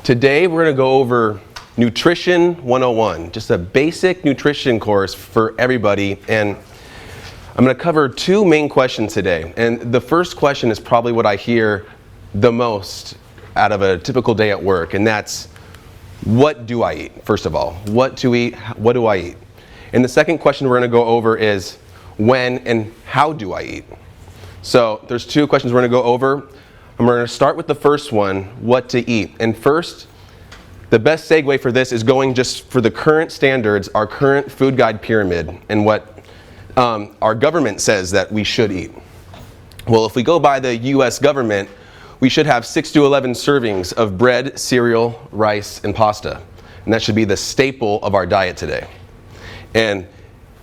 Today we're going to go over Nutrition 101, just a basic nutrition course for everybody. And I'm going to cover two main questions today. And the first question is probably what I hear the most out of a typical day at work, and that's, what do I eat? First of all, what to eat, what do I eat? And the second question we're going to go over is, when and how do I eat? So there's two questions we're going to go over. And we're going to start with the first one, what to eat. And first, the best segue for this is going just for the current standards, our current food guide pyramid, and what our government says that we should eat. Well, if we go by the US government, we should have 6 to 11 servings of bread, cereal, rice, and pasta. And that should be the staple of our diet today. And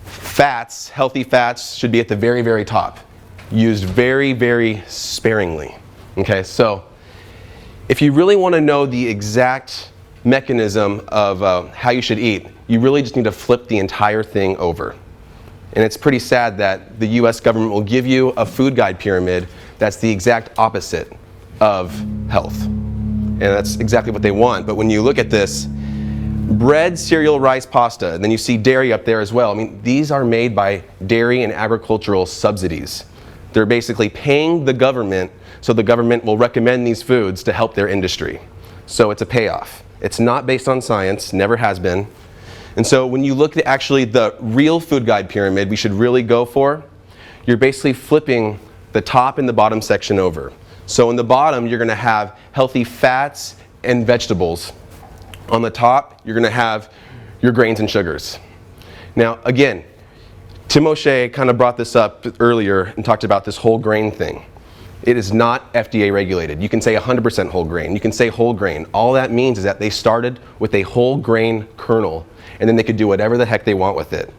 fats, healthy fats, should be at the very, very top, used very, very sparingly. Okay, so if you really want to know the exact mechanism of how you should eat, you really just need to flip the entire thing over. And it's pretty sad that the US government will give you a food guide pyramid that's the exact opposite of health. And that's exactly what they want. But when you look at this, bread, cereal, rice, pasta, and then you see dairy up there as well. I mean, these are made by dairy and agricultural subsidies. They're basically paying the government so the government will recommend these foods to help their industry. So it's a payoff. It's not based on science, never has been. And so when you look at actually the real food guide pyramid we should really go for, you're basically flipping the top and the bottom section over. So in the bottom, you're going to have healthy fats and vegetables. On the top, you're going to have your grains and sugars. Now, again, Tim O'Shea kind of brought this up earlier and talked about this whole grain thing. It is not FDA regulated. You can say 100% whole grain. You can say whole grain. All that means is that they started with a whole grain kernel, and then they could do whatever the heck they want with it.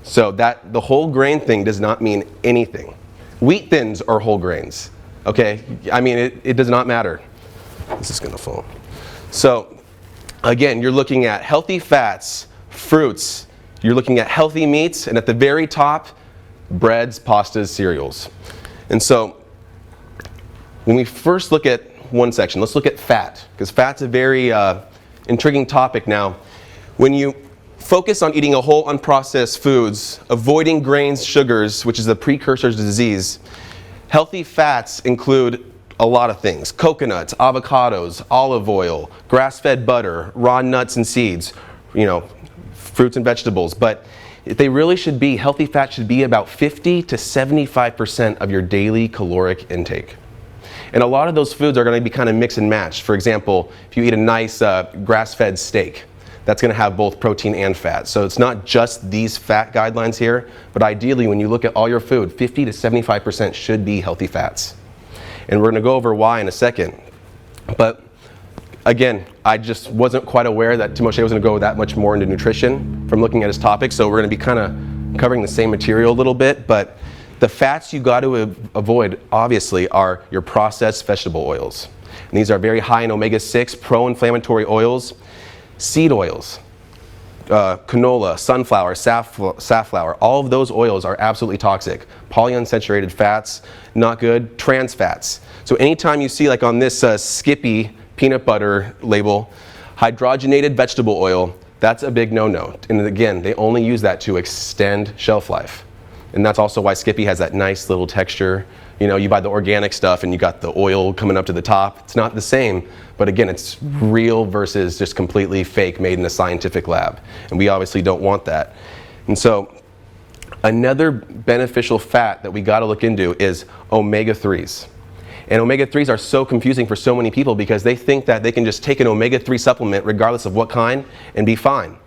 So that the whole grain thing does not mean anything. Wheat thins are whole grains. Okay? I mean, it does not matter. This is going to fall. So again, you're looking at healthy fats, fruits, you're looking at healthy meats, and at the very top, breads, pastas, cereals. And so when we first look at one section, let's look at fat, because fat's a very intriguing topic now. When you focus on eating a whole unprocessed foods, avoiding grains, sugars, which is a precursor to disease, healthy fats include a lot of things: coconuts, avocados, olive oil, grass-fed butter, raw nuts and seeds, fruits and vegetables. But they really should be, healthy fat should be about 50 to 75% of your daily caloric intake. And a lot of those foods are going to be kind of mix and match. For example, if you eat a nice grass-fed steak, that's going to have both protein and fat. So it's not just these fat guidelines here, but ideally when you look at all your food, 50 to 75% should be healthy fats. And we're going to go over why in a second. But again, I just wasn't quite aware that Tim O'Shea was going to go that much more into nutrition from looking at his topic. So we're going to be kind of covering the same material a little bit. But the fats you got to avoid, obviously, are your processed vegetable oils. And these are very high in omega-6 pro-inflammatory oils. Seed oils, canola, sunflower, safflower, all of those oils are absolutely toxic. Polyunsaturated fats, not good. Trans fats. So anytime you see, like on this Skippy peanut butter label, hydrogenated vegetable oil, that's a big no-no. And again, they only use that to extend shelf life. And that's also why Skippy has that nice little texture. You buy the organic stuff and you got the oil coming up to the top. It's not the same, but again, it's real versus just completely fake, made in a scientific lab. And we obviously don't want that. And so another beneficial fat that we got to look into is omega-3s. And omega-3s are so confusing for so many people because they think that they can just take an omega-3 supplement regardless of what kind and be fine.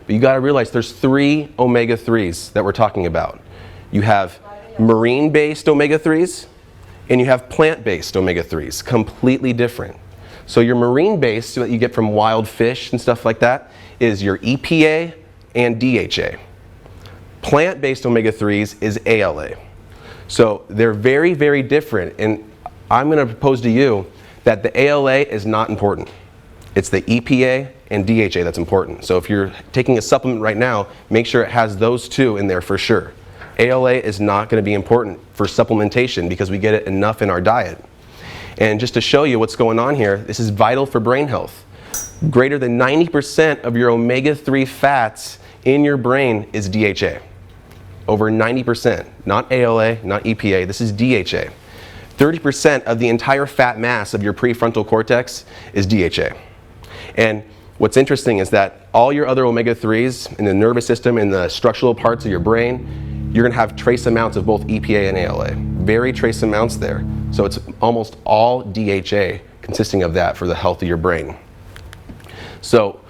But you got to realize there's 3 omega-3s that we're talking about. You have marine-based omega-3s and you have plant-based omega-3s, completely different. So your marine-based that you get from wild fish and stuff like that is your EPA and DHA. Plant-based omega-3s is ALA. So they're very, very different, and I'm going to propose to you that the ALA is not important. It's the EPA and DHA that's important. So if you're taking a supplement right now, make sure it has those two in there for sure. ALA is not going to be important for supplementation because we get it enough in our diet. And just to show you what's going on here, this is vital for brain health. Greater than 90% of your omega-3 fats in your brain is DHA. Over 90%, not ALA, not EPA, this is DHA. 30% of the entire fat mass of your prefrontal cortex is DHA. And what's interesting is that all your other omega-3s in the nervous system, in the structural parts of your brain, you're gonna have trace amounts of both EPA and ALA. Very trace amounts there. So it's almost all DHA consisting of that for the health of your brain. So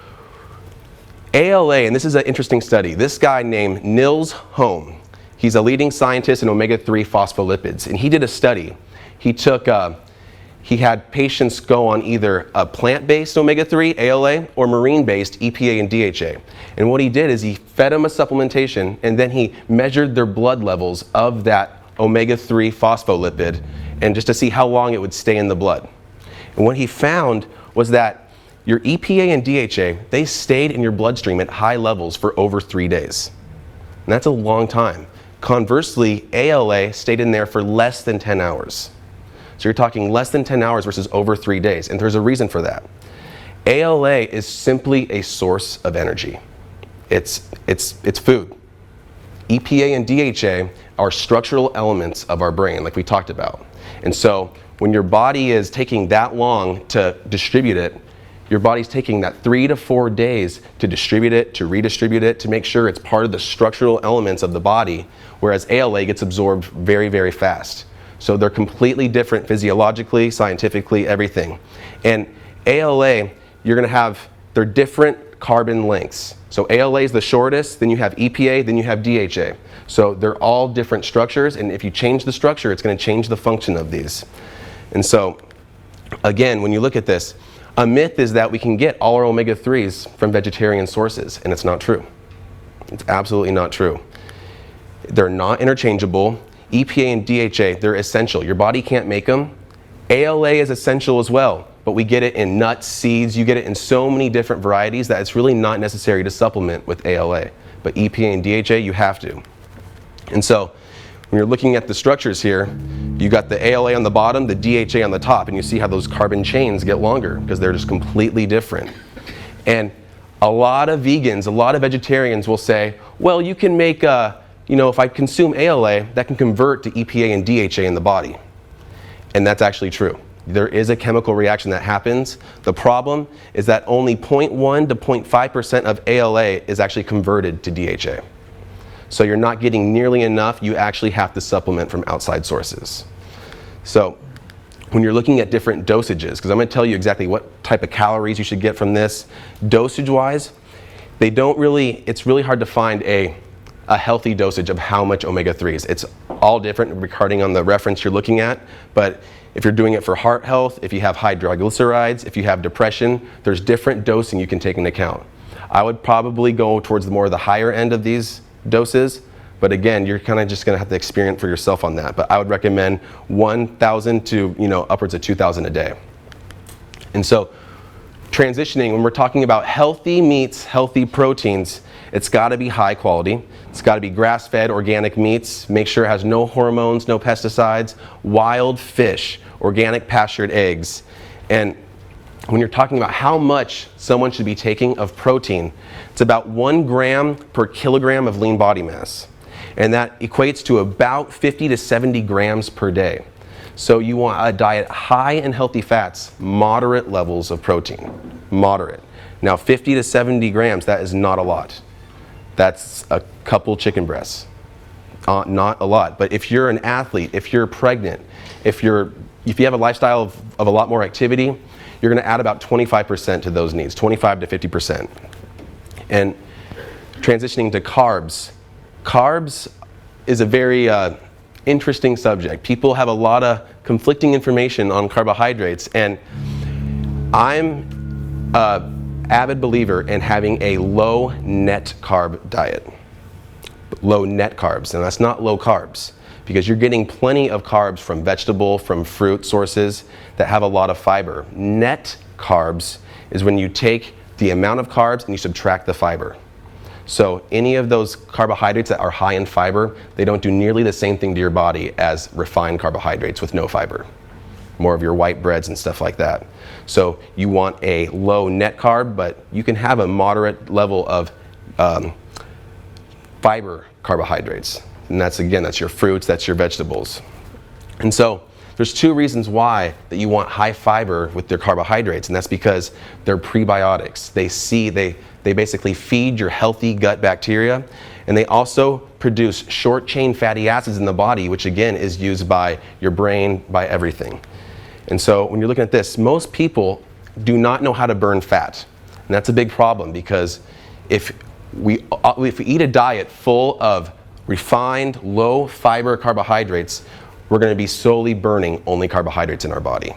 ALA, and this is an interesting study, this guy named Nils Holm, he's a leading scientist in omega-3 phospholipids, and he did a study. He had patients go on either a plant-based omega-3, ALA, or marine-based EPA and DHA. And what he did is he fed them a supplementation, and then he measured their blood levels of that omega-3 phospholipid, and just to see how long it would stay in the blood. And what he found was that your EPA and DHA, they stayed in your bloodstream at high levels for over 3 days. And that's a long time. Conversely, ALA stayed in there for less than 10 hours. So you're talking less than 10 hours versus over 3 days, and there's a reason for that. ALA is simply a source of energy. It's food. EPA and DHA are structural elements of our brain, like we talked about. And so when your body is taking that long to distribute it, your body's taking that 3 to 4 days to distribute it, to redistribute it, to make sure it's part of the structural elements of the body, whereas ALA gets absorbed very, very fast. So they're completely different physiologically, scientifically, everything. And ALA, you're gonna have, they're different carbon lengths. So ALA is the shortest, then you have EPA, then you have DHA. So they're all different structures, and if you change the structure, it's gonna change the function of these. And so, again, when you look at this, a myth is that we can get all our omega-3s from vegetarian sources, and it's not true. It's absolutely not true. They're not interchangeable. EPA and DHA, they're essential. Your body can't make them. ALA is essential as well, but we get it in nuts, seeds, you get it in so many different varieties that it's really not necessary to supplement with ALA. But EPA and DHA, you have to. And so, when you're looking at the structures here, you got the ALA on the bottom, the DHA on the top, and you see how those carbon chains get longer because they're just completely different. And a lot of vegans, a lot of vegetarians will say, well, you can make, if I consume ALA, that can convert to EPA and DHA in the body. And that's actually true. There is a chemical reaction that happens. The problem is that only 0.1 to 0.5% of ALA is actually converted to DHA. So you're not getting nearly enough, you actually have to supplement from outside sources. So when you're looking at different dosages, because I'm going to tell you exactly what type of calories you should get from this, dosage-wise, it's really hard to find a healthy dosage of how much omega-3s. It's all different regarding on the reference you're looking at, but if you're doing it for heart health, if you have high triglycerides, if you have depression, there's different dosing you can take into account. I would probably go towards more of the higher end of these doses, but again, you're kind of just going to have to experience for yourself on that. But I would recommend 1,000 to upwards of 2,000 a day. And so transitioning, when we're talking about healthy meats, healthy proteins, it's got to be high quality. It's got to be grass-fed organic meats. Make sure it has no hormones, no pesticides, wild fish, organic pastured eggs. And when you're talking about how much someone should be taking of protein, it's about 1 gram per kilogram of lean body mass. And that equates to about 50 to 70 grams per day. So you want a diet high in healthy fats, moderate levels of protein, moderate. Now 50 to 70 grams, that is not a lot. That's a couple chicken breasts, not a lot. But if you're an athlete, if you're pregnant, if you have a lifestyle of a lot more activity, you're going to add about 25% to those needs, 25 to 50%. And transitioning to carbs. Carbs is a very interesting subject. People have a lot of conflicting information on carbohydrates, and I'm an avid believer in having a low net carb diet. Low net carbs, and that's not low carbs, because you're getting plenty of carbs from vegetable, from fruit sources that have a lot of fiber. Net carbs is when you take the amount of carbs and you subtract the fiber. So any of those carbohydrates that are high in fiber, they don't do nearly the same thing to your body as refined carbohydrates with no fiber. more of your white breads and stuff like that. So you want a low net carb, but you can have a moderate level of fiber carbohydrates. And that's your fruits, that's your vegetables. And so there's two reasons why that you want high fiber with their carbohydrates, and that's because they're prebiotics. They basically feed your healthy gut bacteria, and they also produce short chain fatty acids in the body, which again is used by your brain, by everything. And so when you're looking at this, most people do not know how to burn fat. And that's a big problem, because if we eat a diet full of refined, low fiber carbohydrates, we're going to be solely burning only carbohydrates in our body,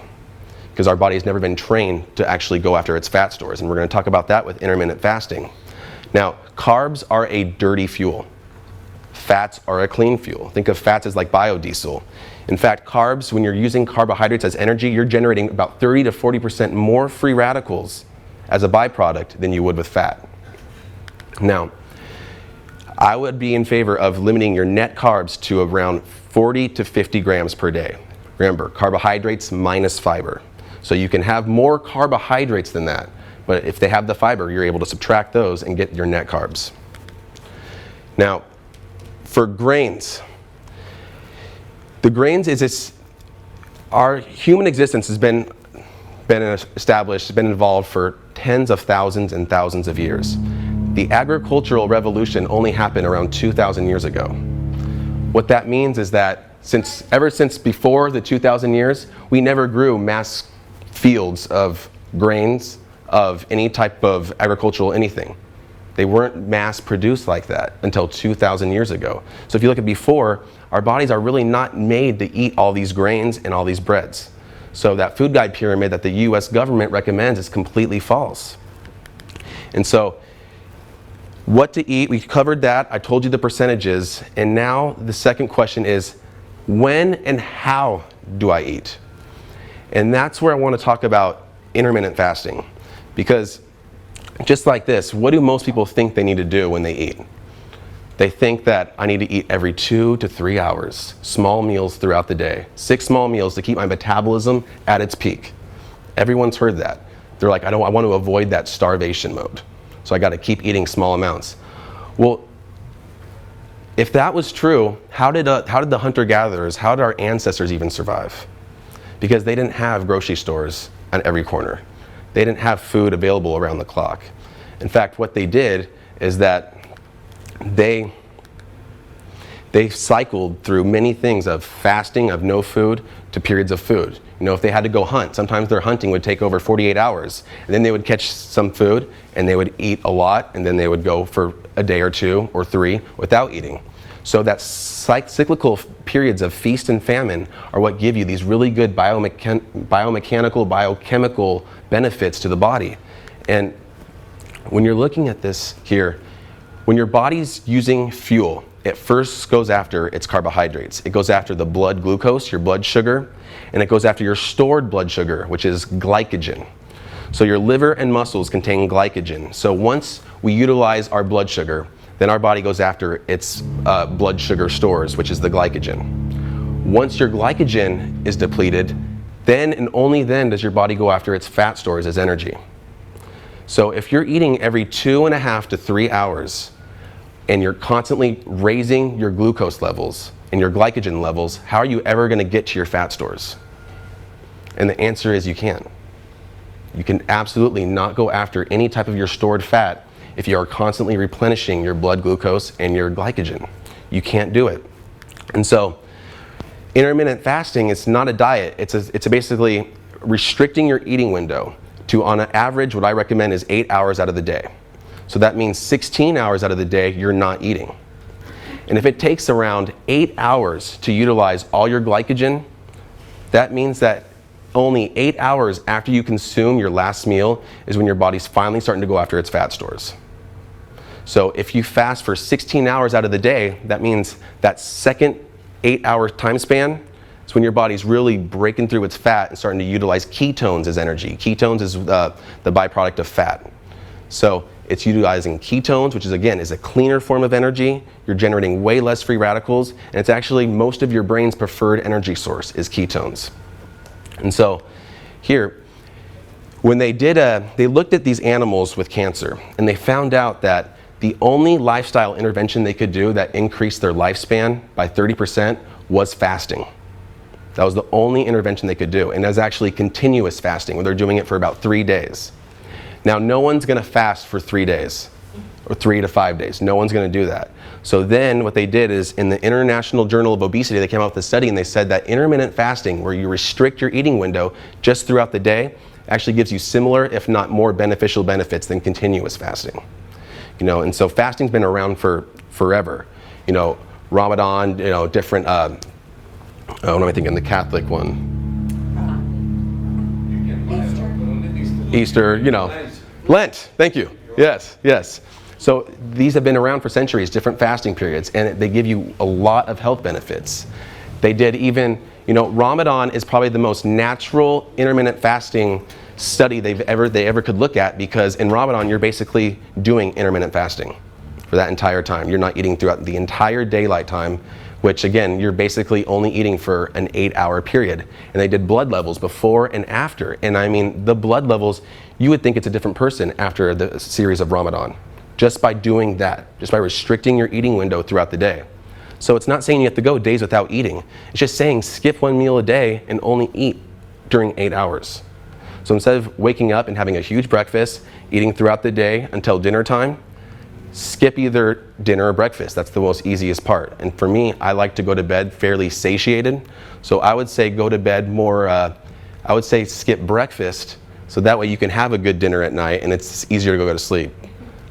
because our body has never been trained to actually go after its fat stores. And we're going to talk about that with intermittent fasting. Now, carbs are a dirty fuel. Fats are a clean fuel. Think of fats as like biodiesel. In fact, carbs, when you're using carbohydrates as energy, you're generating about 30 to 40% more free radicals as a byproduct than you would with fat. Now, I would be in favor of limiting your net carbs to around 40 to 50 grams per day. Remember, carbohydrates minus fiber. So you can have more carbohydrates than that, but if they have the fiber, you're able to subtract those and get your net carbs. Now, for grains, the grains our human existence has been established, been involved for tens of thousands and thousands of years. The agricultural revolution only happened around 2,000 years ago. What that means is that ever since before the 2,000 years, we never grew mass fields of grains, of any type of agricultural anything. They weren't mass produced like that until 2,000 years ago. So if you look at before, our bodies are really not made to eat all these grains and all these breads. So that food guide pyramid that the US government recommends is completely false. And so what to eat, we covered that. I told you the percentages. And now the second question is, when and how do I eat? And that's where I want to talk about intermittent fasting. Because just like this, what do most people think they need to do when they eat? They think that I need to eat every 2 to 3 hours, small meals throughout the day, 6 small meals to keep my metabolism at its peak. Everyone's heard that. They're like, I want to avoid that starvation mode. So I got to keep eating small amounts. Well, if that was true, how did the hunter-gatherers, how did our ancestors even survive? Because they didn't have grocery stores on every corner. They didn't have food available around the clock. In fact, what they did is that they cycled through many things of fasting, of no food, to periods of food. You know, if they had to go hunt, sometimes their hunting would take over 48 hours. And then they would catch some food, and they would eat a lot, and then they would go for a day or 2 or 3 without eating. So that cyclical periods of feast and famine are what give you these really good biomechanical, biochemical benefits to the body. And when you're looking at this here, when your body's using fuel, it first goes after its carbohydrates. It goes after the blood glucose, your blood sugar, and it goes after your stored blood sugar, which is glycogen. So your liver and muscles contain glycogen. So once we utilize our blood sugar, then our body goes after its blood sugar stores, which is the glycogen. Once your glycogen is depleted, then and only then does your body go after its fat stores as energy. So if you're eating every 2.5 to 3 hours, and you're constantly raising your glucose levels and your glycogen levels, how are you ever going to get to your fat stores? And the answer is you can't. You can absolutely not go after any type of your stored fat if you are constantly replenishing your blood glucose and your glycogen. You can't do it. And so intermittent fasting is not a diet. It's basically restricting your eating window to, on an average, what I recommend is 8 hours out of the day. So that means 16 hours out of the day you're not eating. And if it takes around 8 hours to utilize all your glycogen, that means that only 8 hours after you consume your last meal is when your body's finally starting to go after its fat stores. So if you fast for 16 hours out of the day, that means that second 8-hour time span is when your body's really breaking through its fat and starting to utilize ketones as energy. Ketones is the byproduct of fat. So it's utilizing ketones, which is a cleaner form of energy. You're generating way less free radicals, and it's actually most of your brain's preferred energy source is ketones. And so here, when they looked at these animals with cancer, and they found out that the only lifestyle intervention they could do that increased their lifespan by 30% was fasting. That was the only intervention they could do, and it was actually continuous fasting, where they're doing it for about 3 days. Now, no one's gonna fast for 3 days, or 3 to 5 days. No one's gonna do that. So then what they did is, in the International Journal of Obesity, they came out with a study and they said that intermittent fasting, where you restrict your eating window just throughout the day, actually gives you similar, if not more beneficial benefits than continuous fasting. And so fasting's been around for forever. Ramadan, different, what am I thinking, the Catholic one? Easter, Lent, thank you. Yes. So these have been around for centuries, different fasting periods, and they give you a lot of health benefits. They did even, Ramadan is probably the most natural intermittent fasting study they ever could look at, because in Ramadan you're basically doing intermittent fasting for that entire time. You're not eating throughout the entire daylight time, which again, you're basically only eating for an 8-hour period. And they did blood levels before and after. And I mean, the blood levels, you would think it's a different person after the series of Ramadan, just by doing that, just by restricting your eating window throughout the day. So it's not saying you have to go days without eating. It's just saying skip 1 meal a day and only eat during 8 hours. So instead of waking up and having a huge breakfast, eating throughout the day until dinner time, skip either dinner or breakfast. That's the most easiest part. And for me, I like to go to bed fairly satiated. So I would say go to bed more, I would say skip breakfast, so that way you can have a good dinner at night and it's easier to go to sleep.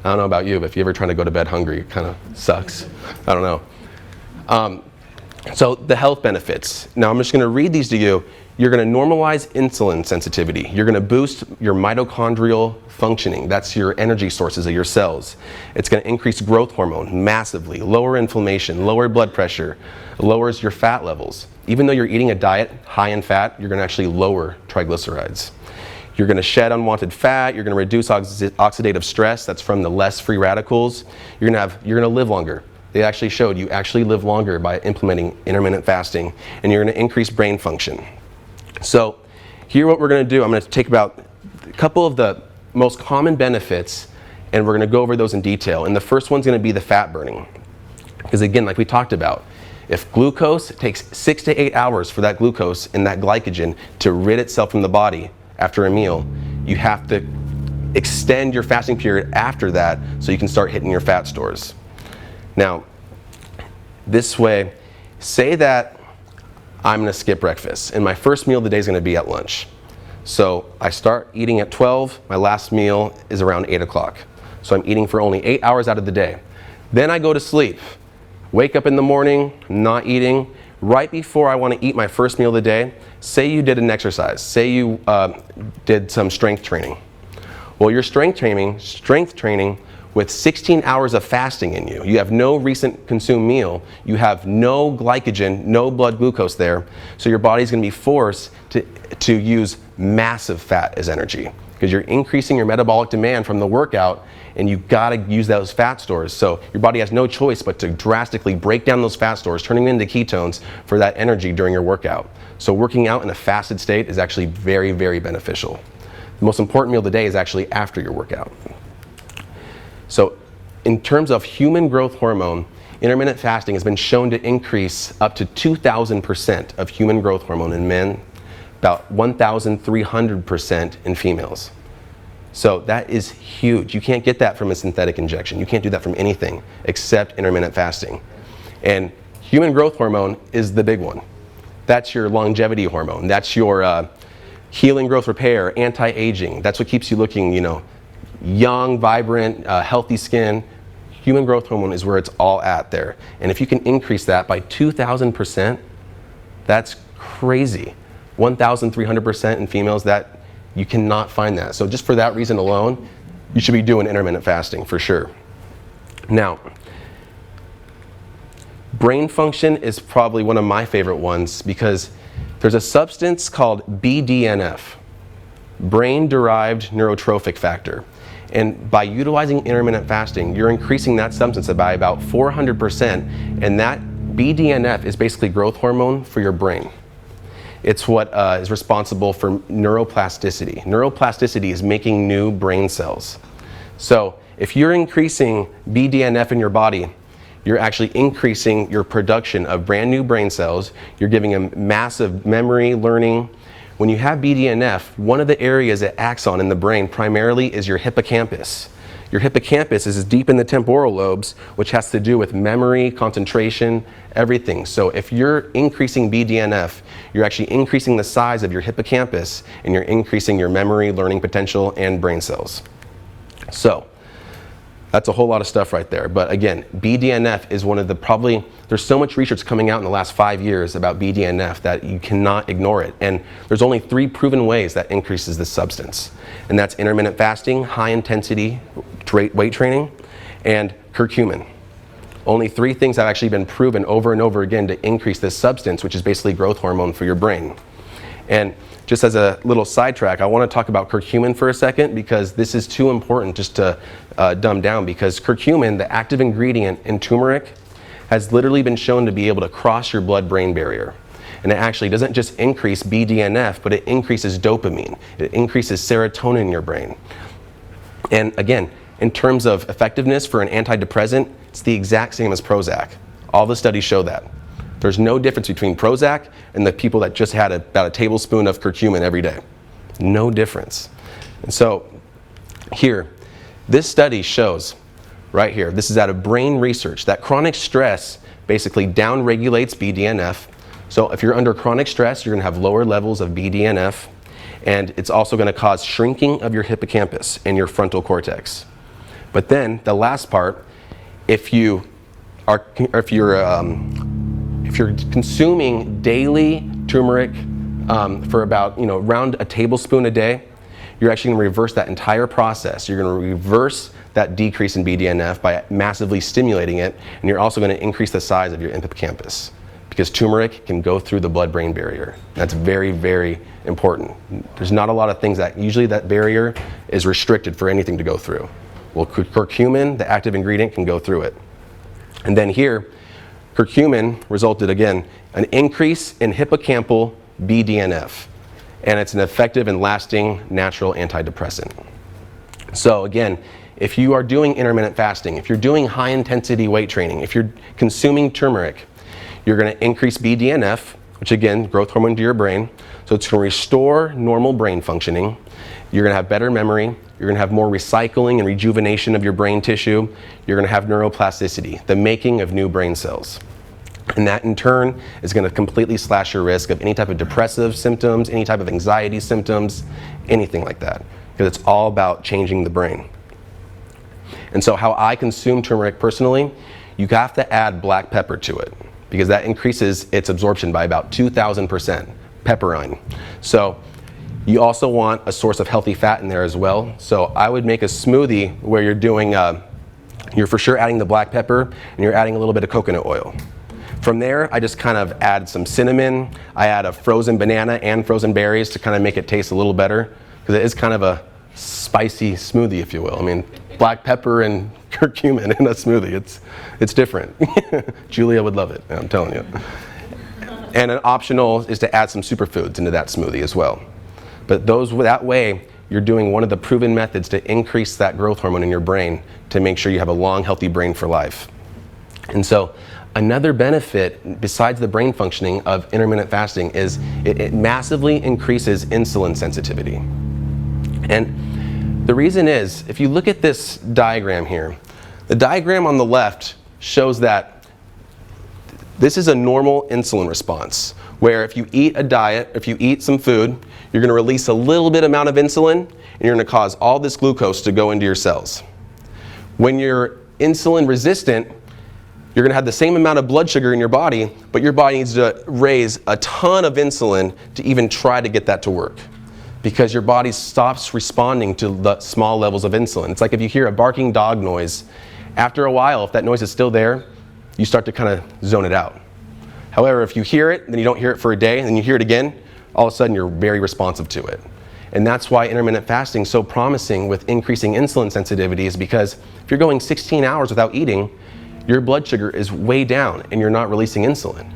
I don't know about you, but if you're ever trying to go to bed hungry, it kind of sucks. I don't know. So the health benefits. Now I'm just going to read these to you. You're going to normalize insulin sensitivity. You're going to boost your mitochondrial functioning. That's your energy sources of your cells. It's going to increase growth hormone massively, lower inflammation, lower blood pressure, lowers your fat levels. Even though you're eating a diet high in fat, you're going to actually lower triglycerides. You're going to shed unwanted fat. You're going to reduce oxidative stress. That's from the less free radicals. You're going to live longer. They actually showed you actually live longer by implementing intermittent fasting, and you're going to increase brain function. So here what we're going to do, I'm going to take about a couple of the most common benefits, and we're going to go over those in detail. And the first one's going to be the fat burning. Because again, like we talked about, if glucose, it takes 6 to 8 hours for that glucose and that glycogen to rid itself from the body after a meal, you have to extend your fasting period after that so you can start hitting your fat stores. Now, this way, say that I'm going to skip breakfast, and my first meal of the day is going to be at lunch. So I start eating at 12, my last meal is around 8 o'clock. So I'm eating for only 8 hours out of the day. Then I go to sleep, wake up in the morning, not eating. Right before I want to eat my first meal of the day, say you did an exercise, say you did some strength training. Well, your strength training with 16 hours of fasting in you. You have no recent consumed meal. You have no glycogen, no blood glucose there. So your body's going to be forced to use massive fat as energy, because you're increasing your metabolic demand from the workout, and you've got to use those fat stores. So your body has no choice but to drastically break down those fat stores, turning them into ketones for that energy during your workout. So working out in a fasted state is actually very, very beneficial. The most important meal of the day is actually after your workout. So in terms of human growth hormone, intermittent fasting has been shown to increase up to 2,000% of human growth hormone in men, about 1,300% in females. So that is huge. You can't get that from a synthetic injection. You can't do that from anything except intermittent fasting. And human growth hormone is the big one. That's your longevity hormone. That's your healing, growth, repair, anti-aging. That's what keeps you looking, young, vibrant, healthy skin. Human growth hormone is where it's all at there. And if you can increase that by 2,000%, that's crazy. 1,300% in females, that you cannot find that. So just for that reason alone, you should be doing intermittent fasting for sure. Now, brain function is probably one of my favorite ones, because there's a substance called BDNF, brain-derived neurotrophic factor. And by utilizing intermittent fasting, you're increasing that substance by about 400%, and that BDNF is basically growth hormone for your brain. It's what is responsible for neuroplasticity. Neuroplasticity is making new brain cells. So if you're increasing BDNF in your body, you're actually increasing your production of brand new brain cells. You're giving them massive memory, learning. When you have BDNF, one of the areas it acts on in the brain primarily is your hippocampus. Your hippocampus is deep in the temporal lobes, which has to do with memory, concentration, everything. So if you're increasing BDNF, you're actually increasing the size of your hippocampus, and you're increasing your memory, learning potential, and brain cells. So that's a whole lot of stuff right there. But again, BDNF is one of the there's so much research coming out in the last 5 years about BDNF that you cannot ignore it. And there's only 3 proven ways that increases this substance. And that's intermittent fasting, high intensity weight training, and curcumin. Only 3 things have actually been proven over and over again to increase this substance, which is basically growth hormone for your brain. And just as a little sidetrack, I want to talk about curcumin for a second, because this is too important just to dumb down, because curcumin, the active ingredient in turmeric, has literally been shown to be able to cross your blood-brain barrier. And it actually doesn't just increase BDNF, but it increases dopamine. It increases serotonin in your brain. And again, in terms of effectiveness for an antidepressant, it's the exact same as Prozac. All the studies show that. There's no difference between Prozac and the people that just had about a tablespoon of curcumin every day. No difference. And so here, this study shows, right here, this is out of brain research, that chronic stress basically downregulates BDNF. So if you're under chronic stress, you're going to have lower levels of BDNF, and it's also going to cause shrinking of your hippocampus and your frontal cortex. But then the last part, if you're consuming daily turmeric for about around a tablespoon a day, you're actually going to reverse that entire process. You're going to reverse that decrease in BDNF by massively stimulating it, and you're also going to increase the size of your hippocampus, because turmeric can go through the blood-brain barrier. That's very, very important. There's not a lot of things that usually that barrier is restricted for anything to go through. Well, curcumin, the active ingredient, can go through it. And then here, curcumin resulted, again, an increase in hippocampal BDNF. And it's an effective and lasting natural antidepressant. So again, if you are doing intermittent fasting, if you're doing high intensity weight training, if you're consuming turmeric, you're going to increase BDNF, which again, growth hormone to your brain. So it's going to restore normal brain functioning. You're going to have better memory. You're going to have more recycling and rejuvenation of your brain tissue. You're going to have neuroplasticity, the making of new brain cells. And that in turn is going to completely slash your risk of any type of depressive symptoms, any type of anxiety symptoms, anything like that. Because it's all about changing the brain. And so how I consume turmeric personally, you have to add black pepper to it, because that increases its absorption by about 2,000%, pepperine. So you also want a source of healthy fat in there as well. So I would make a smoothie where you're doing, you're for sure adding the black pepper, and you're adding a little bit of coconut oil. From there, I just kind of add some cinnamon. I add a frozen banana and frozen berries to kind of make it taste a little better, because it is kind of a spicy smoothie, if you will. I mean, black pepper and curcumin in a smoothie, it's different. Julia would love it, I'm telling you. And an optional is to add some superfoods into that smoothie as well. But that way, you're doing one of the proven methods to increase that growth hormone in your brain to make sure you have a long, healthy brain for life. And so another benefit besides the brain functioning of intermittent fasting is it massively increases insulin sensitivity. And the reason is, if you look at this diagram here, the diagram on the left shows that this is a normal insulin response, where if you eat a diet, if you eat some food, you're going to release a little bit amount of insulin, and you're going to cause all this glucose to go into your cells. When you're insulin resistant, you're going to have the same amount of blood sugar in your body, but your body needs to raise a ton of insulin to even try to get that to work, because your body stops responding to the small levels of insulin. It's like if you hear a barking dog noise, after a while, if that noise is still there, you start to kind of zone it out. However, if you hear it, then you don't hear it for a day, and then you hear it again, all of a sudden you're very responsive to it. And that's why intermittent fasting is so promising with increasing insulin sensitivity, is because if you're going 16 hours without eating, your blood sugar is way down and you're not releasing insulin.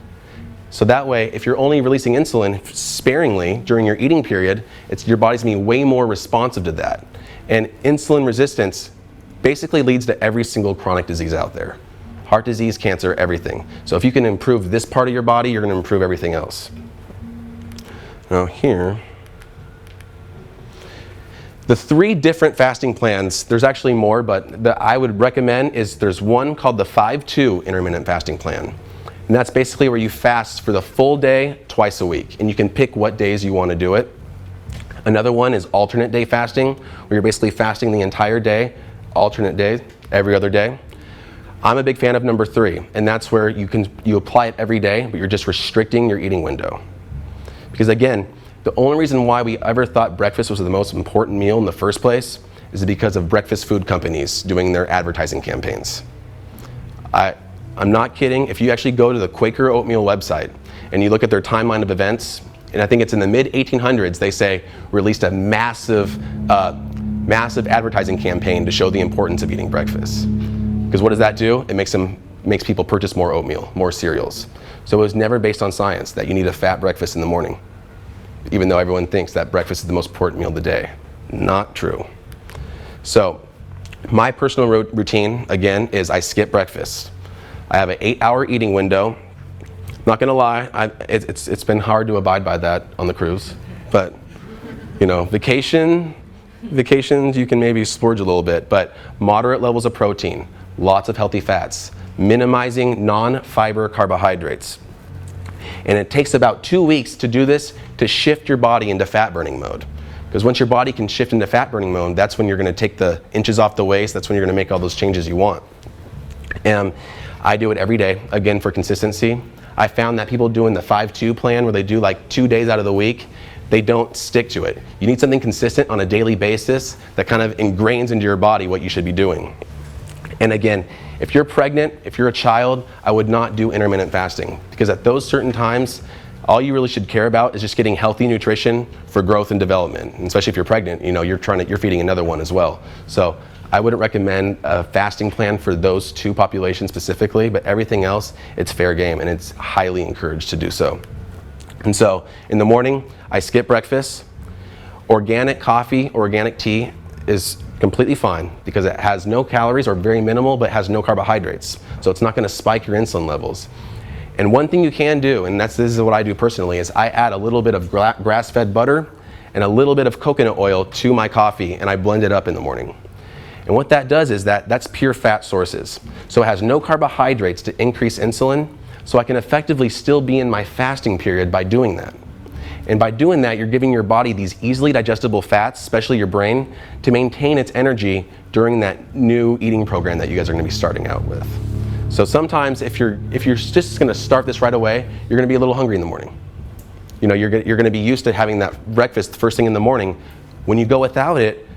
So that way, if you're only releasing insulin sparingly during your eating period, your body's gonna be way more responsive to that. And insulin resistance basically leads to every single chronic disease out there. Heart disease, cancer, everything. So if you can improve this part of your body, you're gonna improve everything else. Now here, the 3 different fasting plans, there's actually more, but that I would recommend is there's one called the 5-2 intermittent fasting plan. And that's basically where you fast for the full day twice a week. And you can pick what days you want to do it. Another one is alternate day fasting, where you're basically fasting the entire day, alternate day, every other day. I'm a big fan of number 3, and that's where you apply it every day, but you're just restricting your eating window. Because again, the only reason why we ever thought breakfast was the most important meal in the first place is because of breakfast food companies doing their advertising campaigns. I'm not kidding. If you actually go to the Quaker Oatmeal website and you look at their timeline of events, and I think it's in the mid-1800s, they say released a massive advertising campaign to show the importance of eating breakfast. Because what does that do? It makes people purchase more oatmeal, more cereals. So it was never based on science that you need a fat breakfast in the morning, even though everyone thinks that breakfast is the most important meal of the day. Not true. So my personal routine, again, is I skip breakfast. I have an 8-hour eating window. Not gonna lie, it's been hard to abide by that on the cruise, but you know, vacations you can maybe splurge a little bit, but moderate levels of protein, lots of healthy fats, minimizing non-fiber carbohydrates. And it takes about 2 weeks to do this to shift your body into fat burning mode. Because once your body can shift into fat burning mode, that's when you're gonna take the inches off the waist, that's when you're gonna make all those changes you want. And I do it every day, again, for consistency. I found that people doing the 5-2 plan, where they do like 2 days out of the week, they don't stick to it. You need something consistent on a daily basis that kind of ingrains into your body what you should be doing. And again, if you're pregnant, if you're a child, I would not do intermittent fasting, because at those certain times, all you really should care about is just getting healthy nutrition for growth and development. And especially if you're pregnant, you know, you're feeding another one as well. So I wouldn't recommend a fasting plan for those 2 populations specifically, but everything else, it's fair game, and it's highly encouraged to do so. And so in the morning, I skip breakfast. Organic coffee or organic tea is completely fine because it has no calories, or very minimal, but has no carbohydrates. So it's not gonna spike your insulin levels. And one thing you can do, and this is what I do personally, is I add a little bit of grass-fed butter and a little bit of coconut oil to my coffee, and I blend it up in the morning. And what that does is that's pure fat sources. So it has no carbohydrates to increase insulin, so I can effectively still be in my fasting period by doing that. And by doing that, you're giving your body these easily digestible fats, especially your brain, to maintain its energy during that new eating program that you guys are gonna be starting out with. So sometimes if you're just gonna start this right away, you're gonna be a little hungry in the morning. You know, you're gonna be used to having that breakfast first thing in the morning. When you go without it,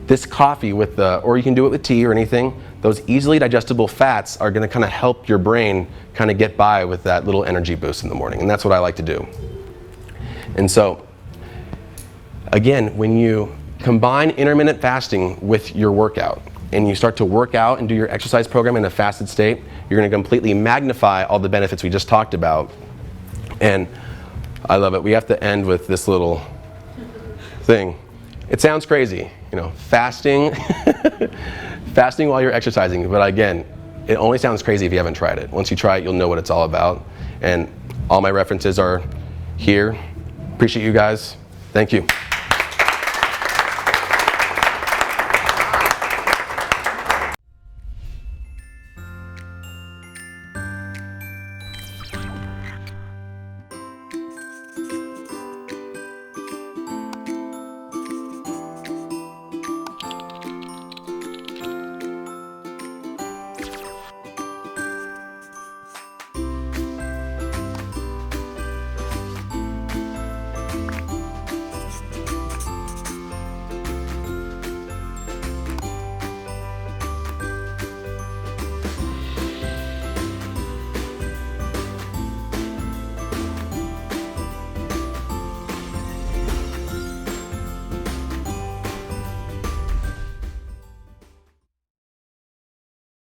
this coffee or you can do it with tea or anything, those easily digestible fats are gonna kind of help your brain kind of get by with that little energy boost in the morning. And that's what I like to do. And so, again, when you combine intermittent fasting with your workout, and you start to work out and do your exercise program in a fasted state, you're gonna completely magnify all the benefits we just talked about. And I love it. We have to end with this little thing. It sounds crazy, you know, fasting, fasting while you're exercising. But again, it only sounds crazy if you haven't tried it. Once you try it, you'll know what it's all about. And all my references are here. Appreciate you guys. Thank you.